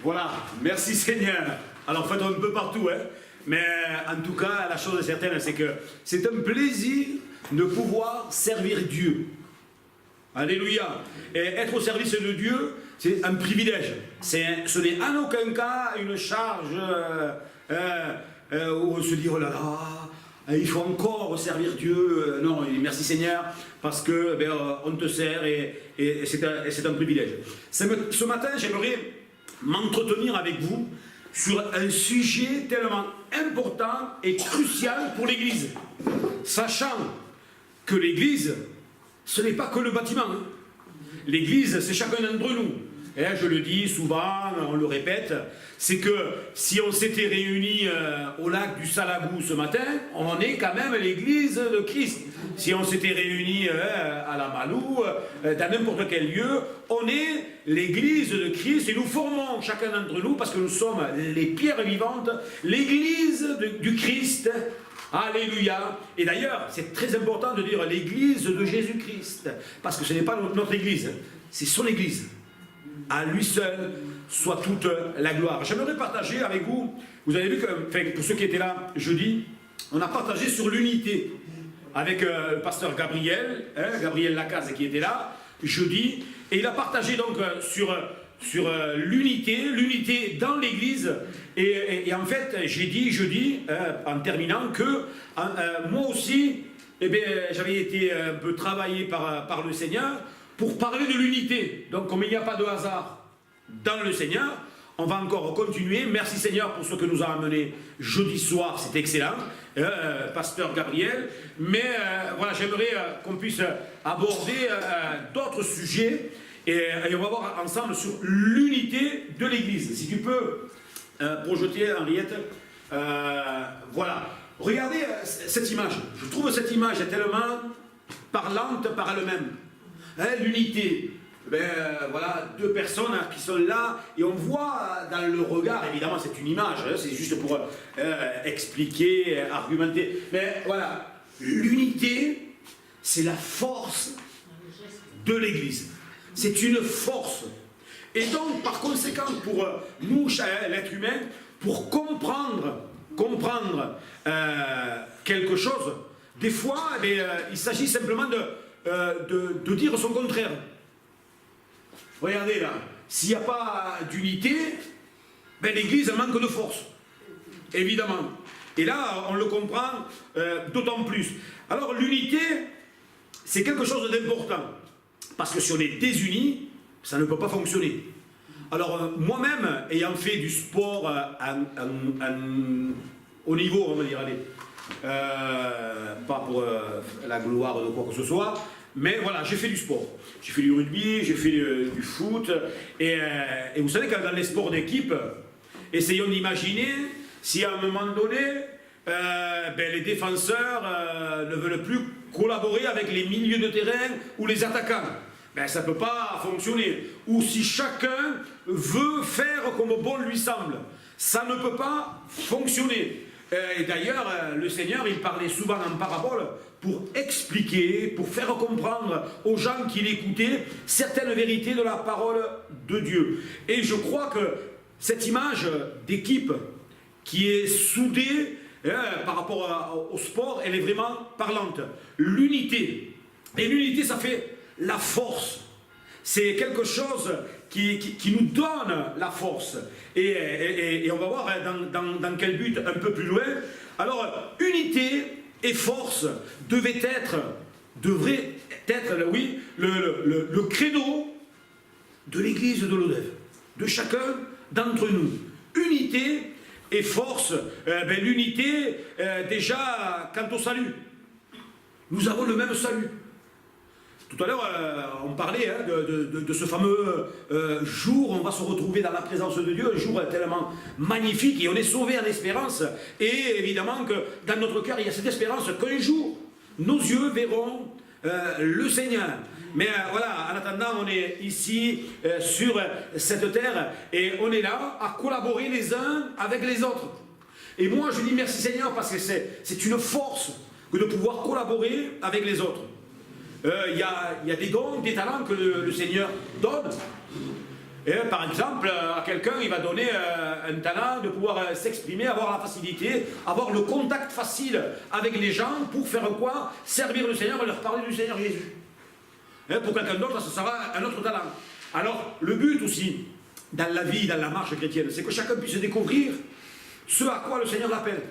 Voilà, merci Seigneur. Alors faites un peu partout, hein. Mais en tout cas, la chose est certaine, c'est que c'est un plaisir de pouvoir servir Dieu. Alléluia. Et être au service de Dieu, c'est un privilège. Ce n'est en aucun cas une charge où on se dit, oh là là, il faut encore servir Dieu. Non, merci Seigneur, parce que on te sert et c'est un privilège. Ce matin, j'aimerais m'entretenir avec vous sur un sujet tellement important et crucial pour l'Église. Sachant que l'Église, ce n'est pas que le bâtiment. Hein. L'Église, c'est chacun d'entre nous. Et là, je le dis souvent, on le répète, c'est que si on s'était réunis au lac du Salagou ce matin, on est quand même l'Église de Christ. Si on s'était réunis à la Malou, dans n'importe quel lieu, on est l'Église de Christ et nous formons chacun d'entre nous, parce que nous sommes les pierres vivantes, l'Église du Christ. Alléluia. Et d'ailleurs, c'est très important de dire l'Église de Jésus-Christ, parce que ce n'est pas notre Église, c'est son Église. À lui seul soit toute la gloire. J'aimerais partager avec vous, vous avez vu que, pour ceux qui étaient là jeudi, on a partagé sur l'unité avec le pasteur Gabriel, Gabriel Lacaze qui était là jeudi, et il a partagé donc sur l'unité dans l'Église, et en fait j'ai dit jeudi, en terminant, que moi aussi, j'avais été un peu travaillé par le Seigneur, pour parler de l'unité. Donc comme il n'y a pas de hasard dans le Seigneur, on va encore continuer. Merci Seigneur pour ce que nous a amené jeudi soir, c'est excellent, pasteur Gabriel. Mais voilà, j'aimerais qu'on puisse aborder d'autres sujets et on va voir ensemble sur l'unité de l'Église. Si tu peux projeter, Henriette, voilà. Regardez cette image. Je trouve cette image tellement parlante par elle-même. L'unité, voilà, deux personnes qui sont là et on voit dans le regard, évidemment c'est une image, c'est juste pour expliquer, argumenter, mais voilà, l'unité c'est la force de l'Église, c'est une force. Et donc par conséquent pour nous, l'être humain, pour comprendre quelque chose, des fois il s'agit simplement de dire son contraire. Regardez là, s'il n'y a pas d'unité, l'Église manque de force, évidemment. Et là, on le comprend d'autant plus. Alors l'unité, c'est quelque chose d'important, parce que si on est désunis, ça ne peut pas fonctionner. Alors moi-même, ayant fait du sport au niveau, on va dire, allez, pas pour la gloire de quoi que ce soit, mais voilà, j'ai fait du sport. J'ai fait du rugby, j'ai fait du foot, et vous savez que dans les sports d'équipe, essayons d'imaginer si à un moment donné, les défenseurs ne veulent plus collaborer avec les milieux de terrain ou les attaquants. Ça ne peut pas fonctionner. Ou si chacun veut faire comme bon lui semble, ça ne peut pas fonctionner. Et d'ailleurs, le Seigneur, il parlait souvent en parabole pour expliquer, pour faire comprendre aux gens qui l'écoutaient certaines vérités de la parole de Dieu. Et je crois que cette image d'équipe qui est soudée par rapport au sport, elle est vraiment parlante. L'unité. Et l'unité, ça fait la force. C'est quelque chose qui nous donne la force. Et on va voir dans quel but un peu plus loin. Alors, unité et force devraient être, oui, le credo de l'Église de Lodève, de chacun d'entre nous. Unité et force, l'unité, déjà, quant au salut. Nous avons le même salut. Tout à l'heure, on parlait de ce fameux jour où on va se retrouver dans la présence de Dieu, un jour tellement magnifique, et on est sauvé en espérance. Et évidemment que dans notre cœur, il y a cette espérance qu'un jour, nos yeux verront le Seigneur. Mais voilà, en attendant, on est ici sur cette terre, et on est là à collaborer les uns avec les autres. Et moi, je dis merci Seigneur, parce que c'est une force que de pouvoir collaborer avec les autres. il y a des dons, des talents que le Seigneur donne. Et, par exemple, à quelqu'un, il va donner un talent de pouvoir s'exprimer, avoir la facilité, avoir le contact facile avec les gens pour faire quoi? Servir le Seigneur et leur parler du Seigneur Jésus. Et pour quelqu'un d'autre, ça sera un autre talent. Alors, le but aussi, dans la vie, dans la marche chrétienne, c'est que chacun puisse découvrir ce à quoi le Seigneur l'appelle.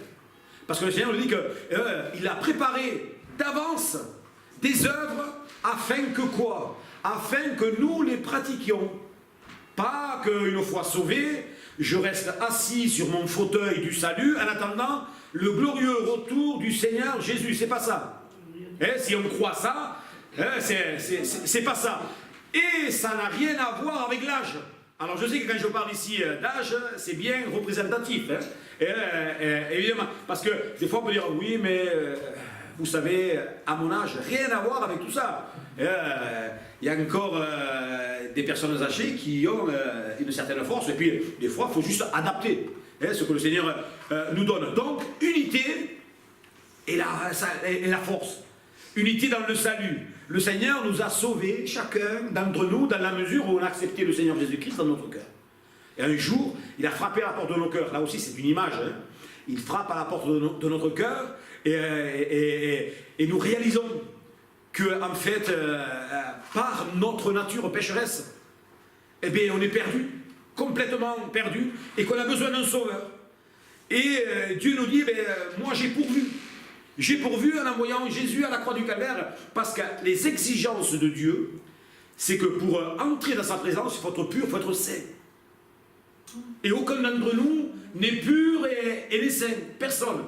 Parce que le Seigneur nous dit qu'il a préparé d'avance des œuvres afin que quoi? Afin que nous les pratiquions. Pas qu'une fois sauvé, je reste assis sur mon fauteuil du salut en attendant le glorieux retour du Seigneur Jésus. C'est pas ça. Si on croit ça, c'est pas ça. Et ça n'a rien à voir avec l'âge. Alors je sais que quand je parle ici d'âge, c'est bien représentatif. Évidemment. Parce que des fois on peut dire, oui, mais vous savez, à mon âge, rien à voir avec tout ça. Il y a encore des personnes âgées qui ont une certaine force, et puis des fois, il faut juste adapter ce que le Seigneur nous donne. Donc, unité et la force. Unité dans le salut. Le Seigneur nous a sauvés, chacun d'entre nous, dans la mesure où on a accepté le Seigneur Jésus-Christ dans notre cœur. Et un jour, il a frappé à la porte de nos cœurs. Là aussi, c'est une image. Il frappe à la porte de notre cœur, et nous réalisons que, en fait, par notre nature pécheresse, eh bien, on est perdu, complètement perdu, et qu'on a besoin d'un sauveur. Et Dieu nous dit, moi j'ai pourvu. J'ai pourvu en envoyant Jésus à la croix du Calvaire, parce que les exigences de Dieu, c'est que pour entrer dans sa présence, il faut être pur, il faut être saint. Et aucun d'entre nous n'est pur et n'est saint, personne.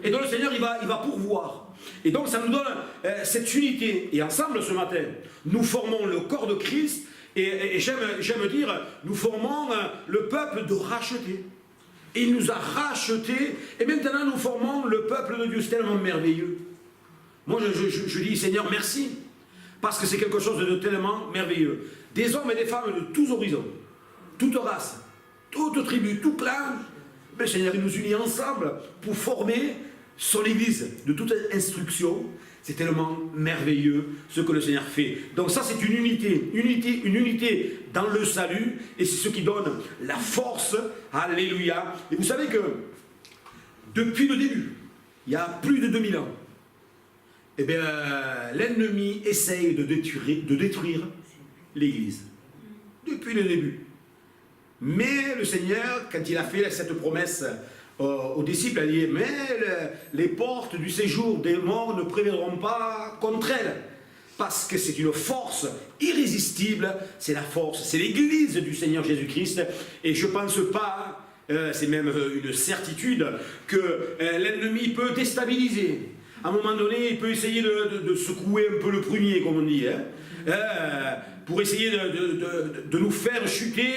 Et donc le Seigneur, il va pourvoir. Et donc ça nous donne cette unité. Et ensemble ce matin, nous formons le corps de Christ, et j'aime dire, nous formons le peuple de racheté. Et il nous a rachetés, et maintenant nous formons le peuple de Dieu. C'est tellement merveilleux. Moi je dis, Seigneur, merci, parce que c'est quelque chose de tellement merveilleux. Des hommes et des femmes de tous horizons, toute race, toute tribu, tout clan, mais Seigneur, il nous unit ensemble pour former son Église de toute instruction. C'est tellement merveilleux ce que le Seigneur fait. Donc ça, c'est une unité dans le salut, et c'est ce qui donne la force. Alléluia. Et vous savez que depuis le début, il y a plus de 2000 ans, eh bien, l'ennemi essaye de détruire l'Église. Depuis le début. Mais le Seigneur, quand il a fait cette promesse aux disciples, il a dit, mais les portes du séjour des morts ne prévaudront pas contre elles, parce que c'est une force irrésistible, c'est la force, c'est l'Église du Seigneur Jésus-Christ, et je ne pense pas, c'est même une certitude, que l'ennemi peut déstabiliser. À un moment donné, il peut essayer de secouer un peu le prunier, comme on dit, pour essayer de nous faire chuter,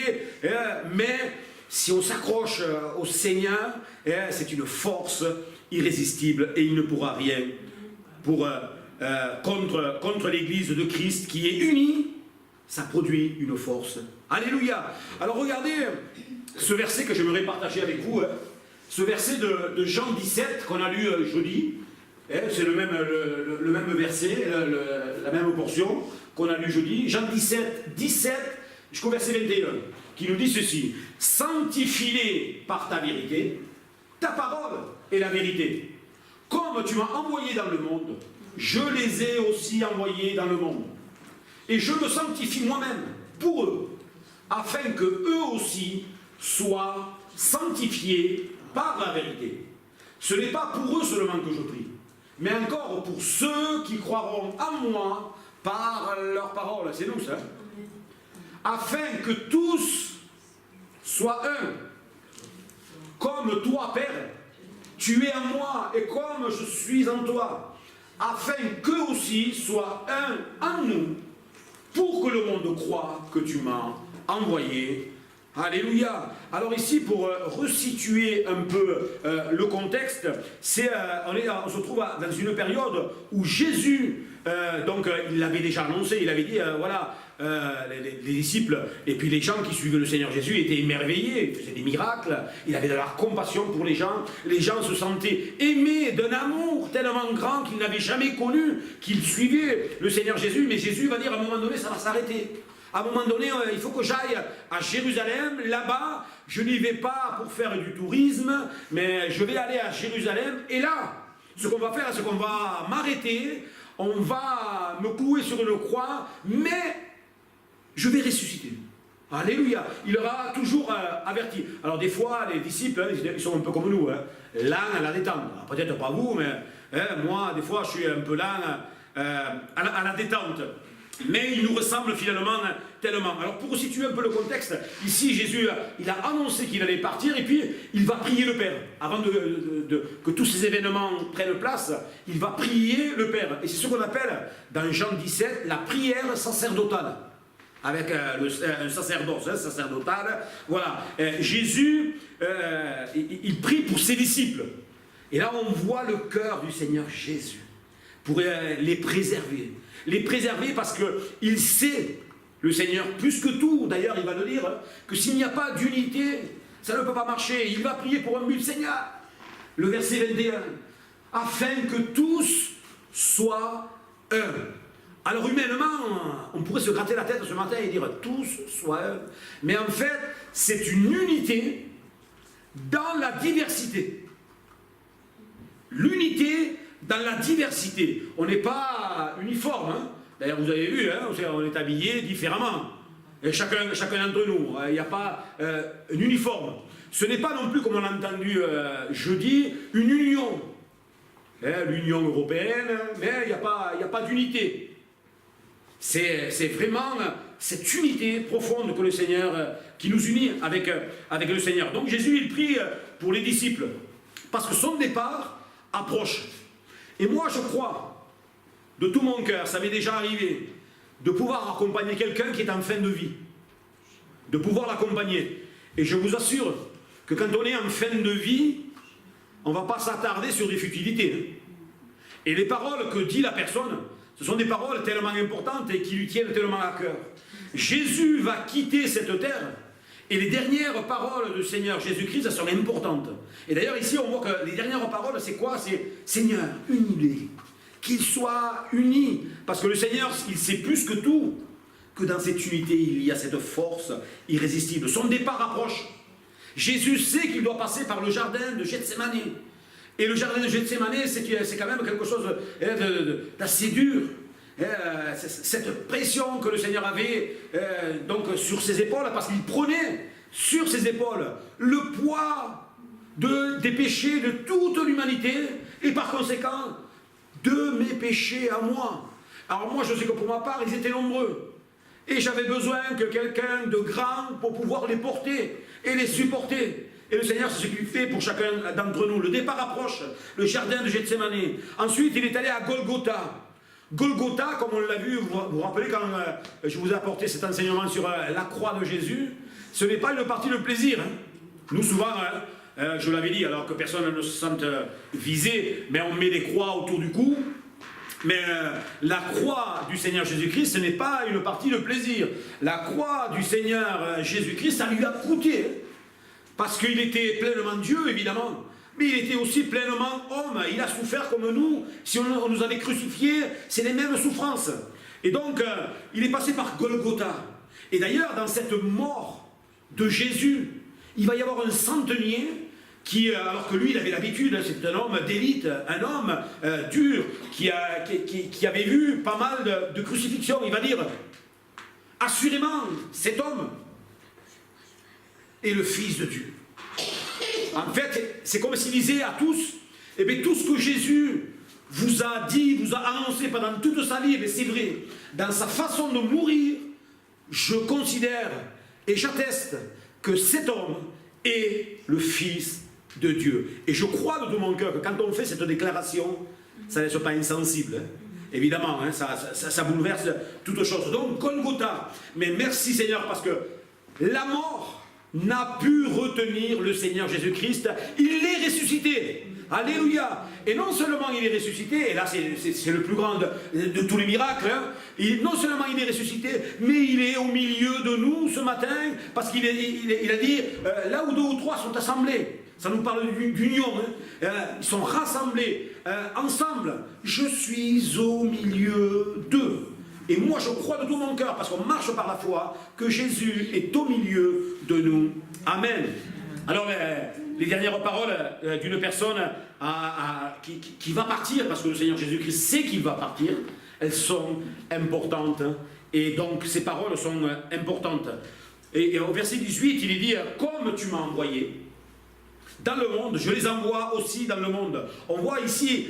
mais si on s'accroche au Seigneur, c'est une force irrésistible, et il ne pourra rien contre l'Église de Christ qui est unie. Ça produit une force. Alléluia. Alors regardez ce verset que j'aimerais partager avec vous, ce verset de Jean 17 qu'on a lu jeudi. C'est le même verset, la même portion qu'on a lu jeudi. Jean 17 jusqu'au verset 21, qui nous dit ceci: sanctifie-les par ta vérité, ta parole est la vérité. Comme tu m'as envoyé dans le monde, je les ai aussi envoyés dans le monde. Et je me sanctifie moi-même pour eux, afin que eux aussi soient sanctifiés par la vérité. Ce n'est pas pour eux seulement que je prie, mais encore pour ceux qui croiront en moi par leur parole. C'est nous ça. Afin que tous soient un. Comme toi, Père, tu es en moi et comme je suis en toi. Afin qu'eux aussi soient un en nous, pour que le monde croie que tu m'as envoyé. Alléluia. Alors ici, pour resituer un peu le contexte, on se trouve dans une période où Jésus, donc il l'avait déjà annoncé, il avait dit, voilà, les disciples et puis les gens qui suivaient le Seigneur Jésus étaient émerveillés, il faisait des miracles, il avait de la compassion pour les gens se sentaient aimés d'un amour tellement grand qu'ils n'avaient jamais connu, qu'ils suivaient le Seigneur Jésus, mais Jésus va dire à un moment donné, ça va s'arrêter. À un moment donné, il faut que j'aille à Jérusalem, là-bas, je n'y vais pas pour faire du tourisme, mais je vais aller à Jérusalem, et là, ce qu'on va faire, c'est qu'on va m'arrêter, on va me clouer sur une croix, mais je vais ressusciter. Alléluia. Il leur a toujours averti. Alors des fois, les disciples, ils sont un peu comme nous, lents à la détente. Peut-être pas vous, mais moi, des fois, je suis un peu lent à la détente. Mais il nous ressemble finalement tellement. Alors pour situer un peu le contexte, ici Jésus, il a annoncé qu'il allait partir et puis il va prier le Père. Avant que tous ces événements prennent place, il va prier le Père. Et c'est ce qu'on appelle dans Jean 17 la prière sacerdotale. Avec un sacerdoce sacerdotal. Voilà. Jésus, il prie pour ses disciples. Et là on voit le cœur du Seigneur Jésus pour les préserver. Les préserver parce qu'il sait, le Seigneur, plus que tout, d'ailleurs il va le dire, que s'il n'y a pas d'unité, ça ne peut pas marcher. Il va prier pour un but, Seigneur, le verset 21, afin que tous soient un. Alors humainement, on pourrait se gratter la tête ce matin et dire tous soient un. Mais en fait, c'est une unité dans la diversité. L'unité dans la diversité. On n'est pas uniforme. Hein. D'ailleurs, vous avez vu, hein, on est habillés différemment. Et chacun d'entre nous. Il n'y a pas un uniforme. Ce n'est pas non plus, comme on l'a entendu jeudi, une union. L'Union européenne, mais il n'y a pas d'unité. C'est vraiment cette unité profonde que le Seigneur, qui nous unit avec le Seigneur. Donc Jésus, il prie pour les disciples. Parce que son départ approche. Et moi, je crois, de tout mon cœur, ça m'est déjà arrivé, de pouvoir accompagner quelqu'un qui est en fin de vie. De pouvoir l'accompagner. Et je vous assure que quand on est en fin de vie, on ne va pas s'attarder sur des futilités. Et les paroles que dit la personne, ce sont des paroles tellement importantes et qui lui tiennent tellement à cœur. Jésus va quitter cette terre. Et les dernières paroles du Seigneur Jésus-Christ, elles sont importantes. Et d'ailleurs, ici, on voit que les dernières paroles, c'est quoi? C'est Seigneur, unis-les. Qu'ils soient unis. Parce que le Seigneur, il sait plus que tout que dans cette unité, il y a cette force irrésistible. Son départ approche. Jésus sait qu'il doit passer par le jardin de Gethsémane. Et le jardin de Gethsémane, c'est quand même quelque chose d'assez dur. Cette pression que le Seigneur avait donc sur ses épaules, parce qu'il prenait sur ses épaules le poids des péchés de toute l'humanité et par conséquent de mes péchés à moi. Alors moi je sais que pour ma part ils étaient nombreux et j'avais besoin que quelqu'un de grand pour pouvoir les porter et les supporter. Et le Seigneur, c'est ce qu'il fait pour chacun d'entre nous. Le départ approche, le jardin de Gethsémane. Ensuite il est allé à Golgotha. Golgotha, comme on l'a vu, vous vous rappelez quand je vous ai apporté cet enseignement sur la croix de Jésus, ce n'est pas une partie de plaisir. Hein. Nous souvent, je l'avais dit, alors que personne ne se sente visé, mais on met des croix autour du cou. Mais la croix du Seigneur Jésus-Christ, ce n'est pas une partie de plaisir. La croix du Seigneur Jésus-Christ, ça lui a coûté. Hein, parce qu'il était pleinement Dieu, évidemment. Mais il était aussi pleinement homme, il a souffert comme nous. Si on nous avait crucifiés, c'est les mêmes souffrances. Et donc, il est passé par Golgotha. Et d'ailleurs, dans cette mort de Jésus, il va y avoir un centenier qui, alors que lui, il avait l'habitude, c'est un homme d'élite, un homme dur, qui avait vu pas mal de crucifixions. Il va dire, assurément, cet homme est le Fils de Dieu. En fait, c'est comme s'il disait à tous, eh bien, tout ce que Jésus vous a dit, vous a annoncé pendant toute sa vie, c'est vrai, dans sa façon de mourir, je considère et j'atteste que cet homme est le Fils de Dieu. Et je crois de tout mon cœur que quand on fait cette déclaration, ça ne laisse pas insensible. Hein. Évidemment, hein, ça bouleverse toute chose. Donc, Golgotha, mais merci Seigneur, parce que la mort n'a pu retenir le Seigneur Jésus-Christ. Il est ressuscité. Alléluia. Et non seulement il est ressuscité, et là c'est le plus grand de tous les miracles, hein, non seulement il est ressuscité, mais il est au milieu de nous ce matin, parce qu'il a dit, là où 2 ou 3 sont assemblés, ça nous parle d'union, hein, ils sont rassemblés ensemble, je suis au milieu d'eux. Et moi je crois de tout mon cœur, parce qu'on marche par la foi, que Jésus est au milieu de nous. Amen. Alors les dernières paroles d'une personne qui va partir, parce que le Seigneur Jésus-Christ sait qu'il va partir, elles sont importantes. Et donc ces paroles sont importantes. Et au verset 18, il est dit, comme tu m'as envoyé dans le monde, je les envoie aussi dans le monde. On voit ici,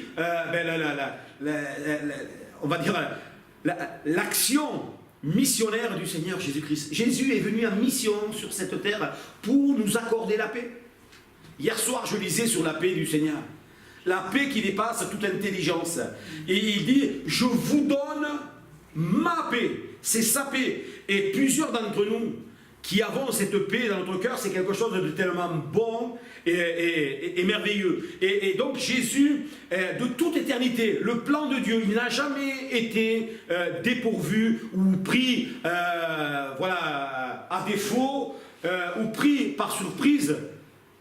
on va dire, l'action missionnaire du Seigneur Jésus-Christ. Jésus est venu en mission sur cette terre pour nous accorder la paix. Hier soir, je lisais sur la paix du Seigneur. La paix qui dépasse toute intelligence. Et il dit, je vous donne ma paix. C'est sa paix. Et plusieurs d'entre nous qui avons cette paix dans notre cœur, c'est quelque chose de tellement bon et merveilleux. Et donc Jésus, de toute éternité, le plan de Dieu, il n'a jamais été dépourvu ou pris à défaut ou pris par surprise.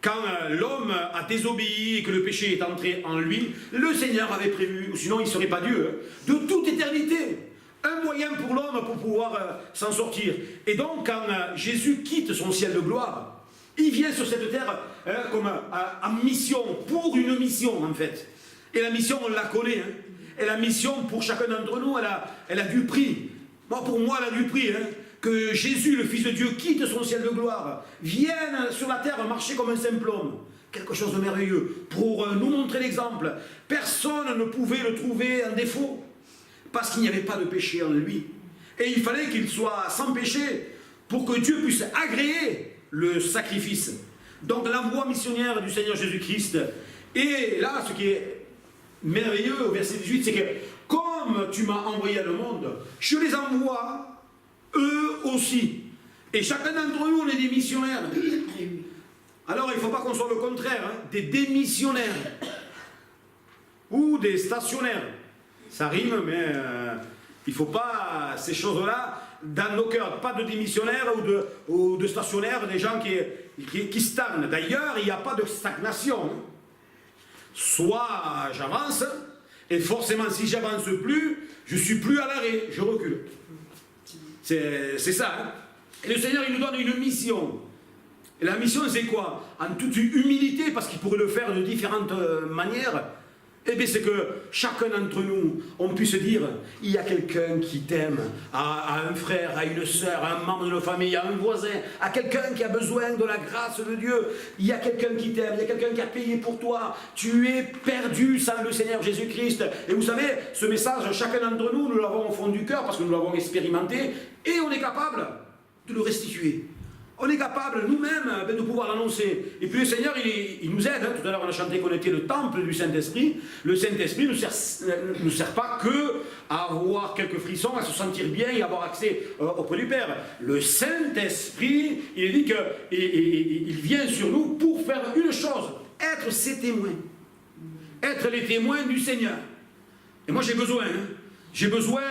Quand l'homme a désobéi et que le péché est entré en lui, le Seigneur avait prévu, ou sinon il ne serait pas Dieu, de toute éternité. Un moyen pour l'homme pour pouvoir s'en sortir. Et donc, quand Jésus quitte son ciel de gloire, il vient sur cette terre comme en mission, pour une mission en fait. Et la mission, on la connaît. Hein. Et la mission, pour chacun d'entre nous, elle a du prix. Moi, pour moi, elle a du prix. Hein. Que Jésus, le Fils de Dieu, quitte son ciel de gloire, vienne sur la terre marcher comme un simple homme. Quelque chose de merveilleux. Pour nous montrer l'exemple. Personne ne pouvait le trouver en défaut. Parce qu'il n'y avait pas de péché en lui. Et il fallait qu'il soit sans péché pour que Dieu puisse agréer le sacrifice. Donc l'envoi missionnaire du Seigneur Jésus-Christ. Et là, ce qui est merveilleux au verset 18, c'est que comme tu m'as envoyé le monde, je les envoie eux aussi. Et chacun d'entre nous, on est des missionnaires. Alors il ne faut pas qu'on soit le contraire, hein, des démissionnaires. Ou des stationnaires. Ça rime, mais il ne faut pas ces choses-là dans nos cœurs. Pas de démissionnaires ou de stationnaires, des gens qui stagnent. D'ailleurs, il n'y a pas de stagnation. Soit j'avance, et forcément, si j'avance plus, je ne suis plus à l'arrêt, je recule. C'est ça. Hein. Et le Seigneur, il nous donne une mission. Et la mission, c'est quoi? En toute humilité, parce qu'il pourrait le faire de différentes manières. Eh bien, c'est que chacun d'entre nous, on puisse dire, il y a quelqu'un qui t'aime, à un frère, à une sœur, à un membre de notre famille, à un voisin, à quelqu'un qui a besoin de la grâce de Dieu. Il y a quelqu'un qui t'aime, il y a quelqu'un qui a payé pour toi. Tu es perdu sans le Seigneur Jésus-Christ. Et vous savez, ce message, chacun d'entre nous, nous l'avons au fond du cœur parce que nous l'avons expérimenté et on est capable de le restituer. On est capable nous-mêmes de pouvoir l'annoncer. Et puis le Seigneur, il nous aide. Hein. Tout à l'heure, on a chanté qu'on était le temple du Saint-Esprit. Le Saint-Esprit ne sert pas que à avoir quelques frissons, à se sentir bien et avoir accès auprès du Père. Le Saint-Esprit, il dit qu'il vient sur nous pour faire une chose, être ses témoins. Être les témoins du Seigneur. Et moi, j'ai besoin. Hein. J'ai besoin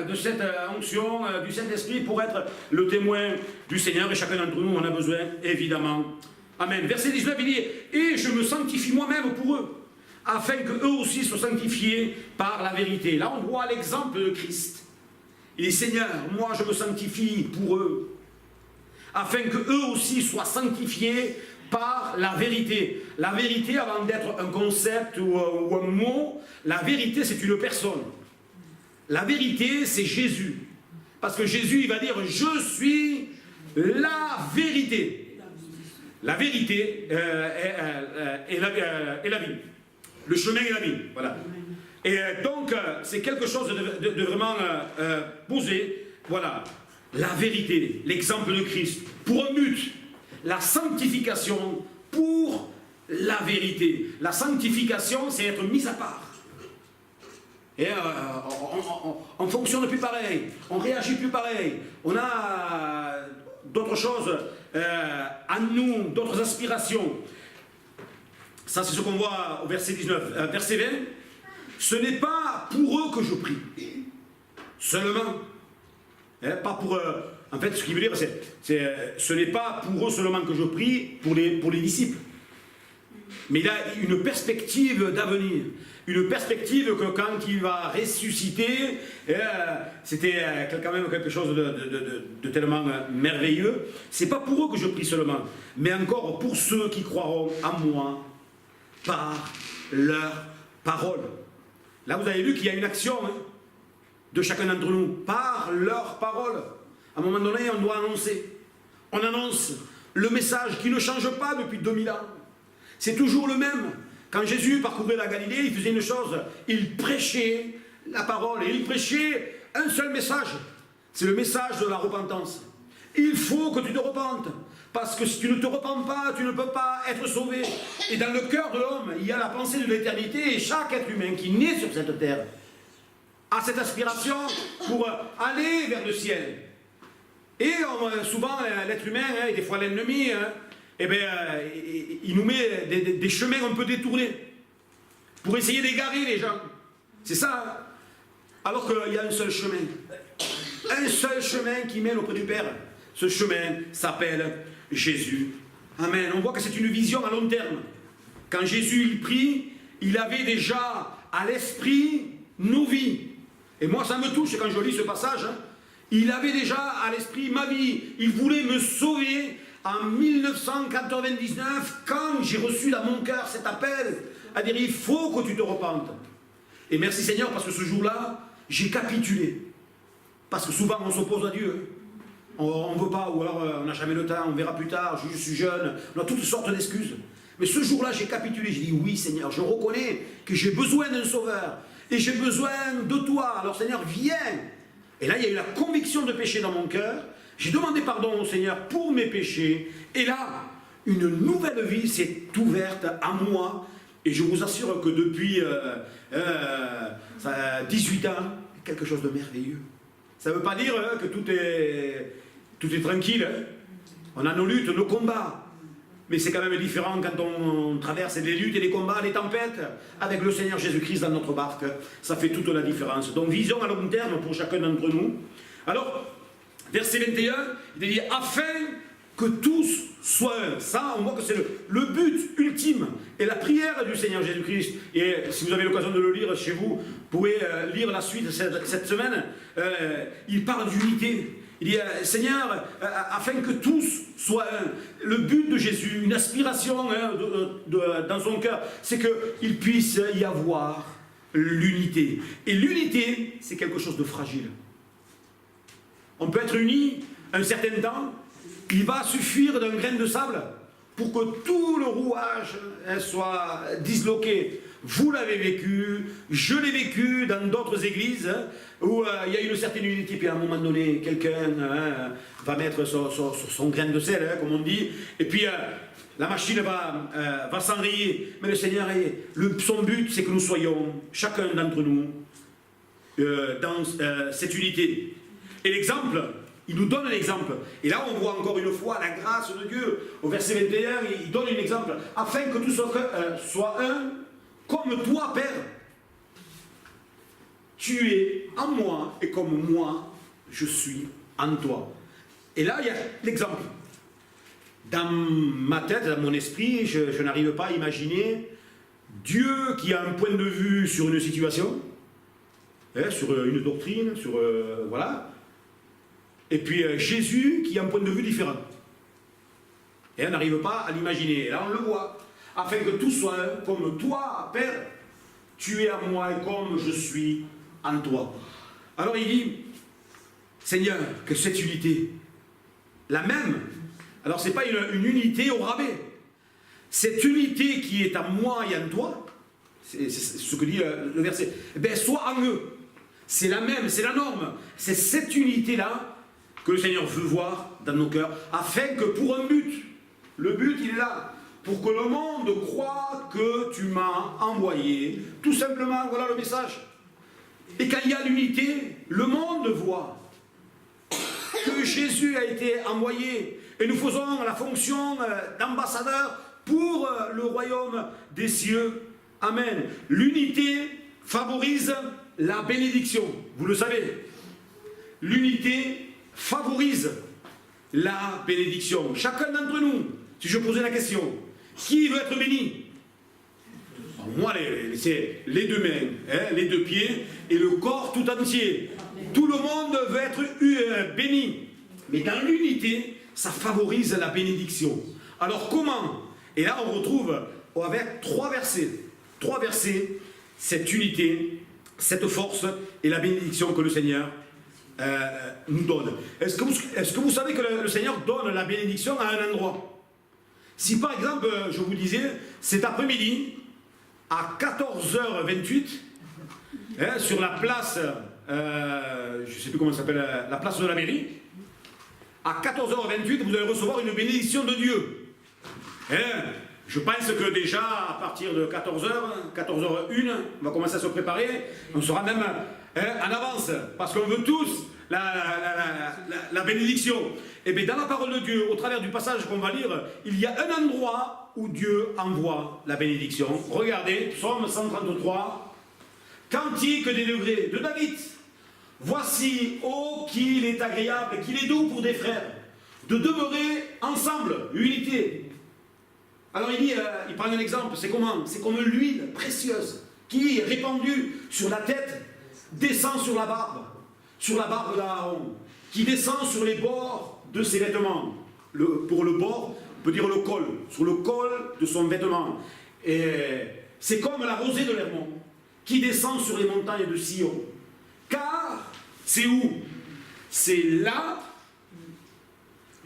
de cette onction du Saint-Esprit pour être le témoin du Seigneur et chacun d'entre nous en a besoin, évidemment. Amen. Verset 19, il dit « Et je me sanctifie moi-même pour eux, afin qu'eux aussi soient sanctifiés par la vérité. » Là, on voit l'exemple de Christ. Il dit « Seigneur, moi je me sanctifie pour eux, afin qu'eux aussi soient sanctifiés par la vérité. » La vérité, avant d'être un concept ou un mot, la vérité c'est une personne. La vérité, c'est Jésus. Parce que Jésus, il va dire, je suis la vérité. La vérité est la vie. Le chemin est la vie. Voilà. Et donc, c'est quelque chose de vraiment posé. Voilà. La vérité, l'exemple de Christ. Pour un but, la sanctification pour la vérité. La sanctification, c'est être mis à part. Et on fonctionne plus pareil, on réagit plus pareil, on a d'autres choses en nous, d'autres aspirations. Ça, c'est ce qu'on voit au verset 19. Verset 20. Ce n'est pas pour eux que je prie. Seulement. Pas pour eux. En fait, ce qu'il veut dire, ce n'est pas pour eux seulement que je prie, pour les disciples. Mais il a une perspective d'avenir. Une perspective que quand il va ressusciter, c'était quand même quelque chose de tellement merveilleux. C'est pas pour eux que je prie seulement, mais encore pour ceux qui croiront en moi par leur parole. Là, vous avez vu qu'il y a une action de chacun d'entre nous, par leur parole. À un moment donné, on doit annoncer. On annonce le message qui ne change pas depuis 2000 ans. C'est toujours le même. Quand Jésus parcourait la Galilée, il faisait une chose, il prêchait la parole et il prêchait un seul message. C'est le message de la repentance. Il faut que tu te repentes, parce que si tu ne te repens pas, tu ne peux pas être sauvé. Et dans le cœur de l'homme, il y a la pensée de l'éternité, et chaque être humain qui naît sur cette terre a cette aspiration pour aller vers le ciel. Et souvent, l'être humain, et des fois l'ennemi, il nous met des chemins un peu détournés pour essayer d'égarer les gens. C'est ça. Alors qu'il y a un seul chemin. Un seul chemin qui mène auprès du Père. Ce chemin s'appelle Jésus. Amen. On voit que c'est une vision à long terme. Quand Jésus il prie, il avait déjà à l'esprit nos vies. Et moi, ça me touche quand je lis ce passage. Il avait déjà à l'esprit ma vie. Il voulait me sauver en 1999, quand j'ai reçu dans mon cœur cet appel à dire il faut que tu te repentes. Et merci Seigneur, parce que ce jour-là, j'ai capitulé. Parce que souvent on s'oppose à Dieu. On ne veut pas, ou alors on n'a jamais le temps, on verra plus tard, je suis jeune, on a toutes sortes d'excuses. Mais ce jour-là, j'ai capitulé, j'ai dit oui Seigneur, je reconnais que j'ai besoin d'un sauveur. Et j'ai besoin de toi, alors Seigneur, viens. Et là, il y a eu la conviction de péché dans mon cœur. J'ai demandé pardon au Seigneur pour mes péchés. Et là, une nouvelle vie s'est ouverte à moi. Et je vous assure que depuis 18 ans, quelque chose de merveilleux. Ça ne veut pas dire que tout est tranquille. On a nos luttes, nos combats. Mais c'est quand même différent quand on traverse des luttes et des combats, des tempêtes, avec le Seigneur Jésus-Christ dans notre barque. Ça fait toute la différence. Donc vision à long terme pour chacun d'entre nous. Alors, verset 21, il dit « Afin que tous soient un ». Ça, on voit que c'est le but ultime et la prière du Seigneur Jésus-Christ. Et si vous avez l'occasion de le lire chez vous, vous pouvez lire la suite cette semaine. Il parle d'unité. Il dit « Seigneur, afin que tous soient un ». Le but de Jésus, une aspiration dans son cœur, c'est qu'il puisse y avoir l'unité. Et l'unité, c'est quelque chose de fragile. On peut être unis un certain temps, il va suffire d'un grain de sable pour que tout le rouage soit disloqué. Vous l'avez vécu, je l'ai vécu dans d'autres églises où il y a une certaine unité, puis à un moment donné, quelqu'un va mettre son grain de sel, comme on dit, et puis la machine va s'enrayer. Mais le Seigneur, son but, c'est que nous soyons, chacun d'entre nous, dans cette unité. Et l'exemple, il nous donne un exemple. Et là, on voit encore une fois la grâce de Dieu. Au verset 21, il donne un exemple. Afin que tous soient un, comme toi, Père, tu es en moi, et comme moi, je suis en toi. Et là, il y a l'exemple. Dans ma tête, dans mon esprit, je n'arrive pas à imaginer Dieu qui a un point de vue sur une situation, sur une doctrine, voilà. Et puis Jésus qui a un point de vue différent. Et on n'arrive pas à l'imaginer. Et là, on le voit. Afin que tout soit un, comme toi, Père, tu es en moi et comme je suis en toi. Alors il dit, Seigneur, que cette unité, la même, alors ce n'est pas une unité au rabais. Cette unité qui est en moi et en toi, c'est ce que dit le verset, soit en eux. C'est la même, c'est la norme. C'est cette unité-là que le Seigneur veut voir dans nos cœurs, afin que pour un but, le but il est là, pour que le monde croie que tu m'as envoyé. Tout simplement, voilà le message. Et quand il y a l'unité, le monde voit que Jésus a été envoyé. Et nous faisons la fonction d'ambassadeur pour le royaume des cieux. Amen. L'unité favorise la bénédiction. Vous le savez. L'unité favorise la bénédiction. Chacun d'entre nous, si je posais la question, qui veut être béni? Moi, c'est les deux mains, hein, les deux pieds et le corps tout entier. Tout le monde veut être béni. Mais dans l'unité, ça favorise la bénédiction. Alors comment? Et là, on retrouve avec trois versets, cette unité, cette force et la bénédiction que le Seigneur nous donne. Est-ce que vous savez que le Seigneur donne la bénédiction à un endroit? Si par exemple, je vous disais, cet après-midi, à 14h28, hein, sur la place, je ne sais plus comment ça s'appelle, la place de la mairie, à 14h28, vous allez recevoir une bénédiction de Dieu. Hein, je pense que déjà, à partir de 14h, 14h01, on va commencer à se préparer, on sera même en avance, parce qu'on veut tous la bénédiction. Et bien dans la parole de Dieu, au travers du passage qu'on va lire, il y a un endroit où Dieu envoie la bénédiction. Regardez, Psaume 133, Cantique des degrés de David. Voici, oh, qu'il est agréable, qu'il est doux pour des frères, de demeurer ensemble, unité. Alors il dit, il prend un exemple, c'est comment? C'est comme l'huile précieuse qui, répandue sur la tête, descend sur la barbe d'Aaron, qui descend sur les bords de ses vêtements. Pour le bord, on peut dire le col, sur le col de son vêtement. Et c'est comme la rosée de l'Hermon, qui descend sur les montagnes de Sion. Car, c'est où? C'est là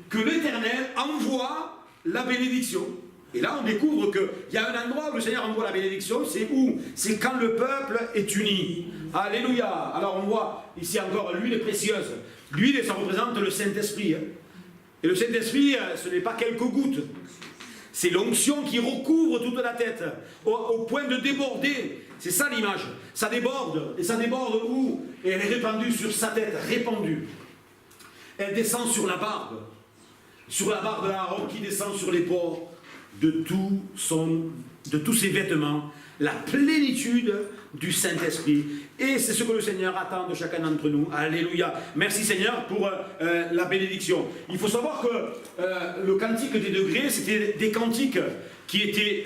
que l'Éternel envoie la bénédiction. Et là, on découvre qu'il y a un endroit où le Seigneur envoie la bénédiction, c'est où? C'est quand le peuple est uni. Alléluia. Alors on voit ici encore l'huile précieuse. L'huile, ça représente le Saint-Esprit. Et le Saint-Esprit, ce n'est pas quelques gouttes. C'est l'onction qui recouvre toute la tête, au point de déborder. C'est ça l'image. Ça déborde. Et ça déborde où? Et elle est répandue sur sa tête, répandue. Elle descend sur la barbe d'Aaron qui descend sur les bords de tous ses vêtements, la plénitude du Saint-Esprit. Et c'est ce que le Seigneur attend de chacun d'entre nous. Alléluia. Merci Seigneur pour la bénédiction. Il faut savoir que le cantique des degrés, c'était des cantiques qui étaient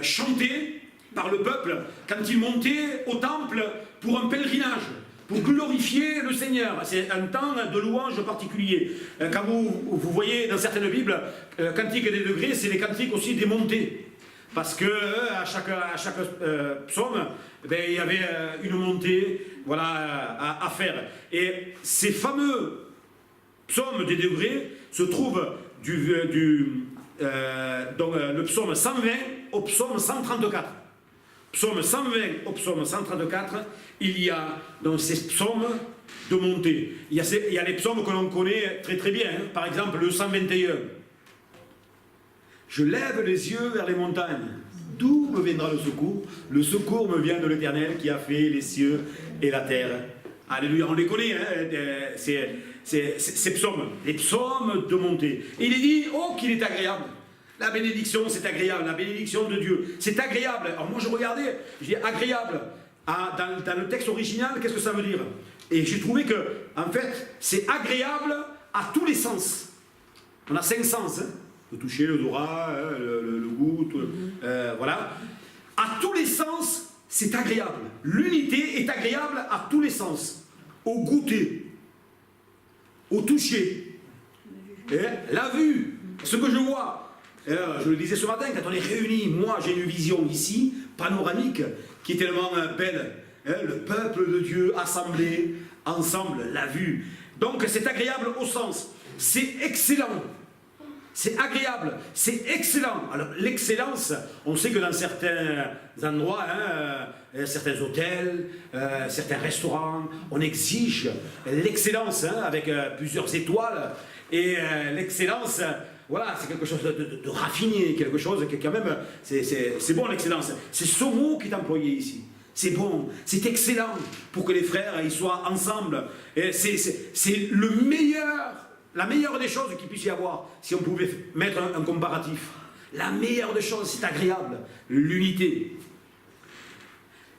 chantés par le peuple quand il montait au temple pour un pèlerinage, pour glorifier le Seigneur. C'est un temps de louange particulier. Quand vous voyez dans certaines Bibles, cantique des degrés, c'est les cantiques aussi des montées. Parce que à chaque psaume, il y avait une montée, voilà, à faire. Et ces fameux psaumes des degrés se trouvent donc, le psaume 120 au psaume 134. Psaume 120 au psaume 134, il y a dans ces psaumes de montée. Il y a les psaumes que l'on connaît très très bien. Hein. Par exemple, le 121. Je lève les yeux vers les montagnes. D'où me viendra le secours? Le secours me vient de l'Éternel qui a fait les cieux et la terre. Alléluia, on les connaît, hein, ces psaumes. Les psaumes de montée. Et il est dit, oh, qu'il est agréable. La bénédiction, c'est agréable. La bénédiction de Dieu, c'est agréable. Alors moi, je regardais, je dis agréable. Dans le texte original, qu'est-ce que ça veut dire? Et j'ai trouvé que, en fait, c'est agréable à tous les sens. On a 5 sens, hein. Le toucher, l'odorat, le goût, voilà. À tous les sens, c'est agréable. L'unité est agréable à tous les sens. Au goûter, au toucher, la vue, ce que je vois. Je le disais ce matin, quand on est réunis, moi j'ai une vision ici, panoramique, qui est tellement belle. Le peuple de Dieu assemblé, ensemble, la vue. Donc c'est agréable au sens. C'est excellent. C'est agréable, c'est excellent. Alors l'excellence, on sait que dans certains endroits, certains hôtels, certains restaurants, on exige l'excellence avec plusieurs étoiles. Et l'excellence, voilà, c'est quelque chose de raffiné, quelque chose qui quand même, c'est bon l'excellence. C'est ce mot qui est employé ici. C'est bon, c'est excellent pour que les frères ils soient ensemble. C'est le meilleur. La meilleure des choses qu'il puisse y avoir, si on pouvait mettre un comparatif. la meilleure des choses, c'est agréable, l'unité.